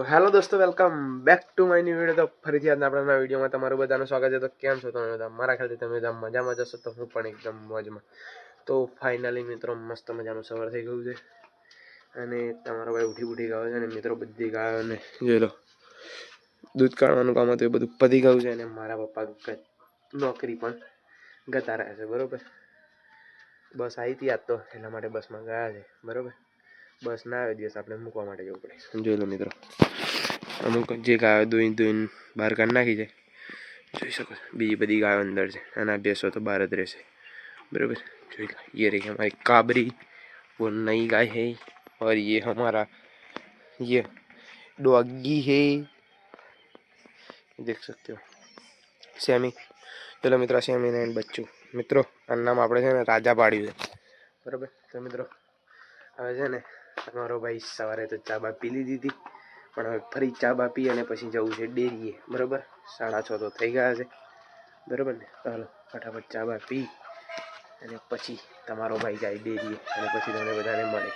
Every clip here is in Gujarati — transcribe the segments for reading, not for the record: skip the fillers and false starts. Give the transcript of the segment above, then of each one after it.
હેલો દોસ્તો, welcome back to my new video. તો ફરીથી આજના આપણા વિડીયોમાં તમારું બધાનું સ્વાગત છે. તો કેમ છો તમે બધા? મારા ખ્યાલથી તમે બધા મજામાં જશો, તો હું પણ એકદમ મોજમાં. તો ફાઇનલી મિત્રો મસ્ત મજાનું સવાર થઈ ગયું છે અને તમારો ભાઈ ઉઠી ગયો છે અને મિત્રો બધી ગાયોને જોઈ લો, દૂધ કાઢવાનું કામ હતું એ બધું પતી ગયું છે અને મારા પપ્પા નોકરી પણ જતા રહ્યા છે. બરાબર, બસ આવી હતી આજ તો, એટલા માટે બસમાં ગયા છે. બરાબર, બસ ના આવે દિવસ આપણે મૂકવા માટે જવું પડે. જોઈ લો મિત્રો, અમુક જે ગાયો દોઈને બહાર કાઢી નાખી છે, જોઈ શકો છો. બીજી બધી ગાયો અંદર છે અને આ ભેંસો તો બહાર જ રહેશે. बराबर, જોઈ लो, ये रही हमारी काबरी, वो नई गाय है और ये हमारा ये डॉगी है, देख सकते हो सेमी. चलो મિત્રો, સેમી ને બચ્ચું. મિત્રો આનું નામ આપણે છે ને રાજા પાડ્યું છે. બરાબર, તો મિત્રો હવે છે ને તમારો ભાઈ સવારે તો ચા બા પી લીધી હતી, પણ હવે ફરી ચા બા પી અને પછી જવું છે ડેરીએ. બરાબર, 6:30 તો થઈ ગયા છે. બરાબર ને, ચાલો ફટાફટ ચા બા પી અને પછી તમારો ભાઈ જાય ડેરીએ અને પછી તમને બધાને મળે.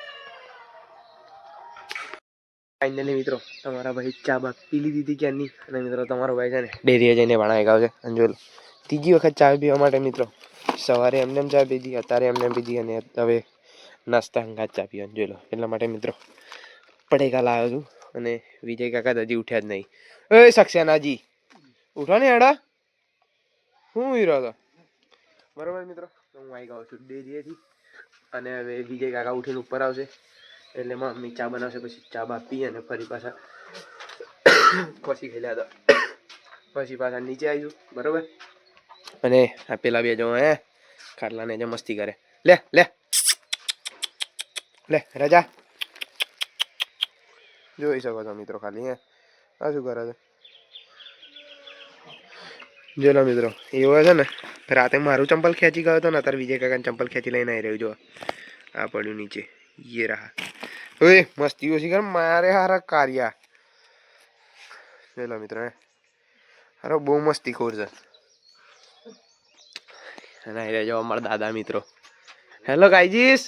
ફાઇનલી મિત્રો તમારા ભાઈ ચા બા પી લીધી હતી ક્યારની અને મિત્રો તમારો ભાઈ છે ને ડેરીએ જઈને ભણાવી ગયો છે. અને જો ત્રીજી વખત ચા પીવા માટે મિત્રો, સવારે એમને ચા પીધી, અત્યારે એમને પીધી અને હવે નાસ્તા અંગાત ચા પીવા. જોઈ લો, એટલા માટે મિત્રો પડેકા લાવ્યો છું અને વિજય કાકા હજી ઉઠ્યા જ નહીં. એ સક્સેનાજી ઉઠો ને હેડા, હું હીરો હતો. બરાબર મિત્રો, હું આવી ગયો છું ડેરીએથી અને હવે વિજય કાકા ઉઠીને ઉપર આવશે એટલે મમ્મી ચા બનાવશે. પછી ચા બા પી અને ફરી પાછા પછી ખેલ્યા હતા, પછી પાછા નીચે આવીશું. બરાબર, અને આ પેલા બે જો ખાટલા ને જે મસ્તી કરે. લે લે લે રાજા, જોઈ શકો છો મિત્રો. ખાલી આ શું કરે છે, જો લો મિત્રો. એવો છે ને, રાતે મારું ચંપલ ખેંચી ગયો હતો ને, અત્યારે વિજય કાકાને ચંપલ ખેંચી લઈને આવી રહ્યું. જો આ પડ્યું નીચે, ये रहा. ઓય મસ્તી ઓછી કર, મારે હારા કાર્યા. જોઈ લો મિત્રો, હારો બહુ મસ્તી ખોર છે. અને આવી રહ્યા જો અમારા દાદા મિત્રો. હેલો ગાઈજીસ,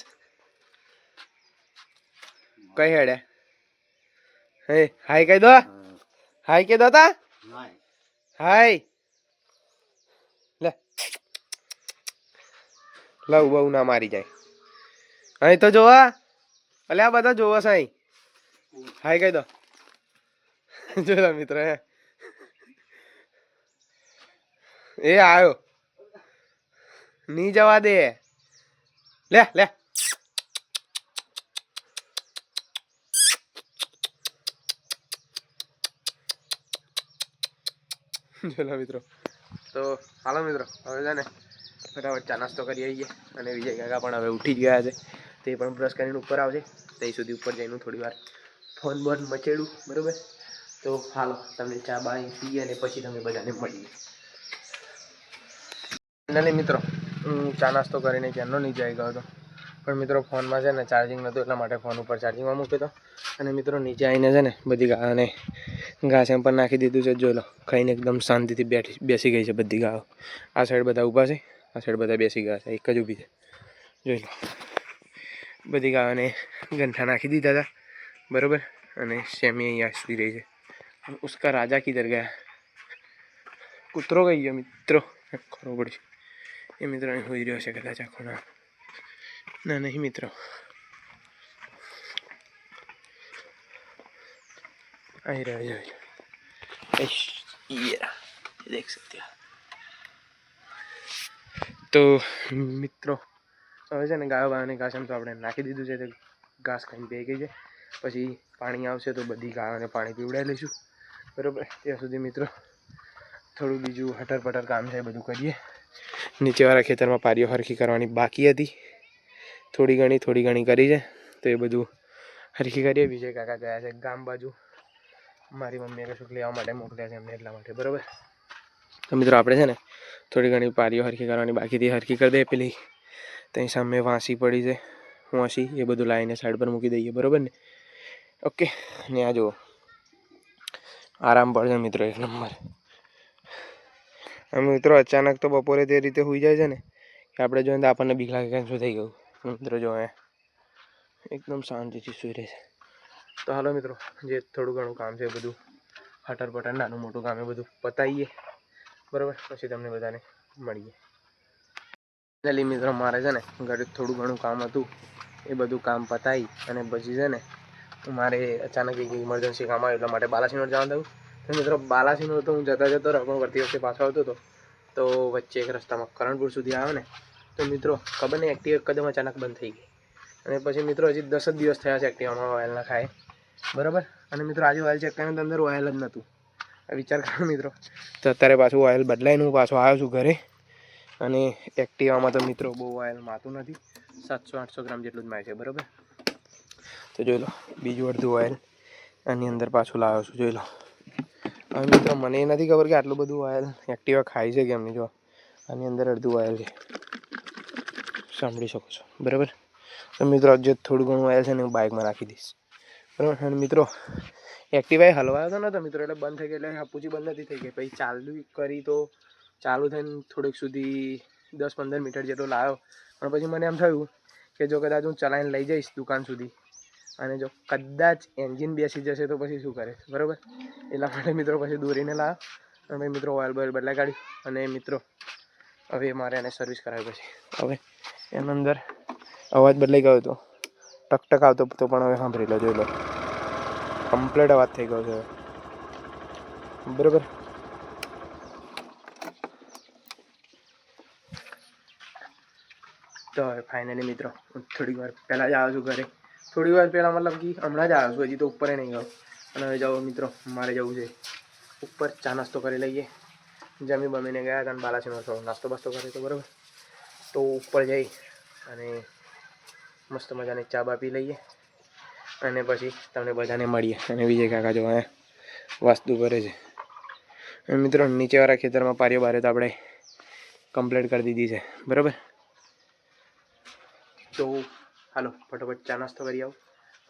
કઈ હેડે? હે હાય કહી દો, હાય કહી દો તા, હાય લે. લવ બહુ ના મારી જાય. અહીં તો જોવા, અલે આ બધા જોવા સાઈ. હાય કહી દો. જોઈ મિત્ર, એ આવ્યો, ની જવા દે. લે લે, ચલો મિત્રો. તો હાલો મિત્રો, હવે છે ને ફટાફટ ચા નાસ્તો કરી આવીએ અને વિજય કાકા પણ હવે ઉઠી જ ગયા છે. તે પણ બ્રશ કરીને ઉપર આવશે. ત્યાં સુધી ઉપર જઈને થોડી વાર ફોન બોન મચેડું. બરાબર, તો હાલો તમને ચા બા પીએ અને પછી તમે બધાને મળીએ. ફાઇનલી મિત્રો હું ચા નાસ્તો કરીને ક્યારનો નીચે આવી ગયો હતો, પણ મિત્રો ફોનમાં છે ને ચાર્જિંગ નહોતું, એટલા માટે ફોન ઉપર ચાર્જિંગમાં મૂક્યો હતો. અને મિત્રો નીચે આવીને છે ને બધી ગાયોને ઘાસ એમ પણ નાખી દીધું છે. જોઈ લો, ખાઈને એકદમ શાંતિથી બેસી ગઈ છે બધી ગાયો. આ સાઈડ બધા ઊભા છે, આ સાઈડ બધા બેસી ગયા છે, એક જ ઊભી છે. જોઈ લો, બધી ગાયોને ગંઠા નાખી દીધા હતા. બરાબર, અને સેમી અહીંયા સુઈ રહી છે. ઉસકા રાજા કિધર ગયા? કૂતરો ગઈ ગયો મિત્રો, ખબર પડશે. એ મિત્રો હોઈ રહ્યો છે કદાચ આખો ના નહીં મિત્રો, આવી રહ્યો છે. દેખ सकते हो. તો મિત્રો હવે છે ને ગાયો બાયોને ઘાસ એમ તો આપણે નાખી દીધું છે. તો ઘાસ ખાઈને બે ગઈ છે. પછી પાણી આવશે તો બધી ગાયોને પાણી પીવડાવી લઈશું. બરાબર, ત્યાં સુધી મિત્રો થોડું બીજું હટર પટર કામ છે, બધું કરીએ. નીચેવાળા ખેતરમાં પારીઓ હરખી કરવાની બાકી હતી, થોડી ઘણી કરી છે. તો એ બધું હરખી કરીએ. વિજય કાકા ગયા છે ગામ બાજુ, મારી મમ્મીએ કશું લેવા માટે મોકલ્યા છે એમને, એટલા માટે. બરાબર, તો મિત્રો આપણે છે ને થોડી ઘણી પારીઓ હરખી કરવાની બાકીથી હરખી કરી દઈએ. પેલી ત્યાં સામે વાંસી પડી છે, વાંસી, એ બધું લાવીને સાઈડ પર મૂકી દઈએ. બરાબર ને, ઓકે. ને આ જુઓ, આરામ પડશે મિત્રો, એક નંબર. આમ મિત્રો અચાનક તો બપોરે તે રીતે સુઈ જાય છે ને કે આપણે જોઈએ તો આપણને બીક લાગે કે શું થઈ ગયું. મિત્રો જો એકદમ શાંતિથી સુઈ રહે છે. તો હાલો મિત્રો, જે થોડું ઘણું કામ છે બધું હટર પટર નાનું મોટું કામ એ બધું પતાવીએ, બરાબર? પછી તમને બધાને મળીએ. ફાઇનલી મિત્રો, મારે છે ને ઘરે થોડું ઘણું કામ હતું, એ બધું કામ પતાવી અને પછી છે ને મારે અચાનક એક ઇમરજન્સી કામ આવ્યું, એટલા માટે બાલાસિનોર જવાનું થયું. તો મિત્રો બાલાસિનોર તો હું જતા જતો રહ્યો, પણ વળતી વખતે પાછો આવતો હતો તો વચ્ચે એક રસ્તામાં કરણપુર સુધી આવ્યો ને, તો મિત્રો ખબર નહીં એક્ટિવા એકદમ અચાનક બંધ થઈ ગઈ. અને પછી મિત્રો હજી 10 જ દિવસ થયા છે એક્ટિવામાં ઓઇલ ના ખાય, બરાબર? અને મિત્રો આજે ઓઇલ ચેક કરીને અંદર ઓઇલ જ નહોતું. વિચાર કરો મિત્રો, તો અત્યારે પાછું ઓઇલ બદલાઈને હું પાછો આવ્યો છું ઘરે. અને એક્ટિવામાં તો મિત્રો બહુ ઓઇલ માતું નથી, 700-800 ગ્રામ જેટલું જ માય છે, બરાબર? તો જોઈ લો, બીજું અડધું ઓઇલ આની અંદર પાછું લાવ્યો છું, જોઈ લો. હવે મિત્રો મને એ નથી ખબર કે આટલું બધું ઓઇલ એક્ટિવા ખાય છે કેમ નહીં. જો આની અંદર અડધું ઓઇલ છે, સાંભળી શકો છો, બરાબર? તો મિત્રો જે થોડું ઘણું ઓઇલ છે ને હું બાઇકમાં રાખી દઈશ, બરાબર? અને મિત્રો એક્ટિવા હલવાયો હતો નતો મિત્રો, એટલે બંધ થઈ ગઈ, એટલે પૂછી બંધ નથી થઈ ગઈ. પછી ચાલુ કરી તો ચાલુ થઈને થોડીક સુધી 10-15 મીટર જેટલો લાવ્યો, પણ પછી મને એમ થયું કે જો કદાચ હું ચલાવીને લઈ જઈશ દુકાન સુધી અને જો કદાચ એન્જિન બેસી જશે તો પછી શું કરે, બરાબર? એટલા માટે મિત્રો પછી દોરીને લાવ્યો અને પછી મિત્રો ઓઇલ બોઇલ બદલાઈ કાઢ્યું. અને મિત્રો હવે મારે એને સર્વિસ કરાવી પછી. હવે એના અંદર અવાજ બદલાઈ ગયો હતો, ટકટક આવતો તો પણ હવે સાંભળી લો, જોઈ લો, કમ્પ્લીટ અવાજ થઈ ગયો છે, બરાબર? તો હવે ફાઇનલી મિત્રો હું થોડી વાર પહેલાં જ આવ્યો છું ઘરે, થોડી વાર પહેલાં મતલબ કે હમણાં જ આવ્યો છું, હજી તો ઉપર નહીં ગયો. અને હવે જાઓ મિત્રો, મારે જવું છે ઉપર, ચા નાસ્તો કરી લઈએ. જમી બમીને ગયા હતા અને બાલાસિનોર થોડો નાસ્તો બાસ્તો કર્યો તો, બરાબર? તો ઉપર જઈ અને મસ્ત મજાની ચા બા પી લઈએ અને પછી તમને બધાને મળીએ. અને વિજય કાકા જો અહીંયા વાસ્તુ કરે છે. અને મિત્રો નીચેવાળા ખેતરમાં પારીઓ બારીઓ તો આપણે કમ્પ્લીટ કરી દીધી છે, બરાબર? તો હાલો ફટોફટ ચા નાસ્તો કરી આવો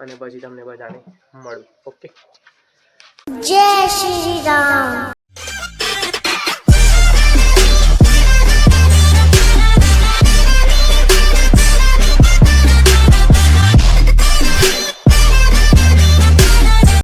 અને પછી તમને બધાને મળું. ઓકે, જય શ્રી રામ.